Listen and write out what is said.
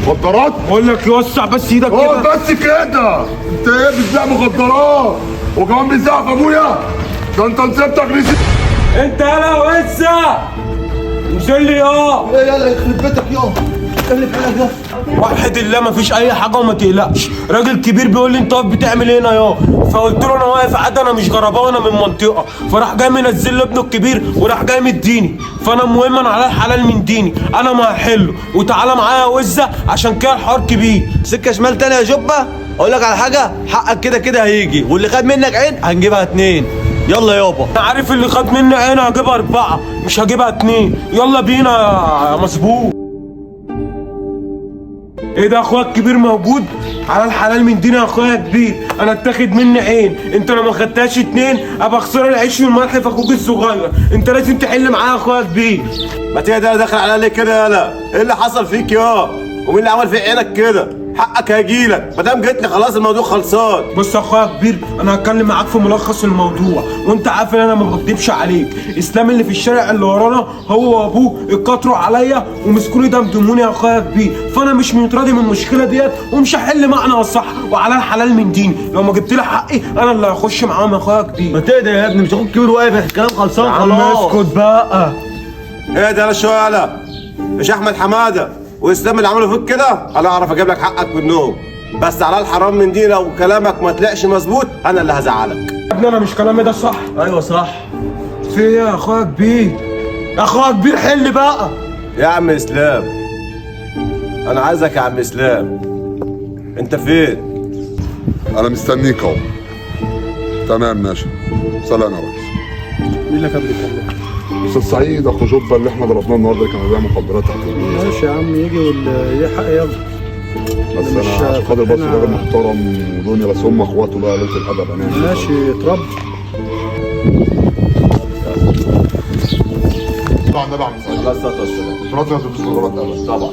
مخدرات؟ بقول لك يوسع بس ايدك كده. بس كده. انت ايه بتبيع مخدرات؟ وكمان بيزعق في ابويا؟ ده انت نسيبتك نسيت. انت يالا وسع انزل لي ايه يلا يخرب بيتك يابا. ايه اللي في عينك ده؟ وحد الله مفيش اي حاجه وما تقلقش. راجل كبير بيقول لي انت واقف بتعمل ايه هنا يا؟ فقلت له انا واقف عادي، انا مش غرباوي، انا من منطقه. فراح جاي منزل لي ابنه الكبير وراح جاي مديني. فانا المهم انا على الحلال من ديني، انا ما هحله. وتعالى معايا يا وزه عشان كده الحوار كبير. سكه شمال تاني يا جبه. اقول لك على حاجه، حقك كده كده هيجي، واللي خد منك عين هنجيبها 2. يلا يابا. انا عارف اللي خد مني عين هجيبها 4 مش هجيبها 2. يلا بينا يا مظبوط. ايه ده اخويا الكبير موجود؟ على الحلال من دينا يا اخويا كبير. انا اتاخد مني عين، انت لو ما خدتهاش 2 ابقى خساره العيش والملح في اخوك الصغير. انت لازم تحل معايا يا اخويا كبير. ما تهدى، انا داخل على ليه كده يالا؟ ايه اللي حصل فيك يا؟ ومين اللي عمل في عينك كده؟ حقك هيجيلك، ما دام جيت لي خلاص الموضوع خلصان. بص يا اخويا كبير، انا هتكلم معاك في ملخص الموضوع، وانت عارف ان انا ما بكدبش عليك. اسلام اللي في الشارع اللي ورانا هو وابوه اتكتروا عليا ومسكوني دمدموني يا اخويا كبير. فانا مش متراضي من المشكله ديت ومش هحل معنى الصح وعلى الحلال من ديني. لو ما جبت لي حقي انا اللي هخش معاهم يا اخويا كبير. ما تهدى يا ابني، مش اخوك كبير واقف، الكلام خلصان عم خلاص. اسكت بقى. ايه ده؟ انا شويه يالا مش احمد حماده واسلام اللي عملوا فيك كده. انا اعرف اجيب لك حقك منهم، بس على الحرام من دي لو كلامك ما طلعش مظبوط انا اللي هزعلك. يا ابني انا مش كلامي ده صح. ايوه صح. في ايه يا اخويا كبير؟ يا اخويا كبير حل بقى. يا عم اسلام، انا عايزك يا عم اسلام. انت فين؟ انا مستنيك اهو. تمام ماشي. سلام يا ريس. مين اللي كان بيتكلم؟ استاذ سعيد اخو جبه اللي احنا ضربناه النهارده كان بيبيع مخدرات تحت البيت. ماشي يا عم، يجي واللي يحق يلا. بس مش انا عشان خاطر بس فاتحين راجل محترم ودنيا، بس هم اخواته بقى ليله الادب هنعمل. ماشي اتربى. طبعا ده بعمل سعيد. الله يستر والسلام. انتوا لازم تلبسوا نظارات ابدا. طبعا.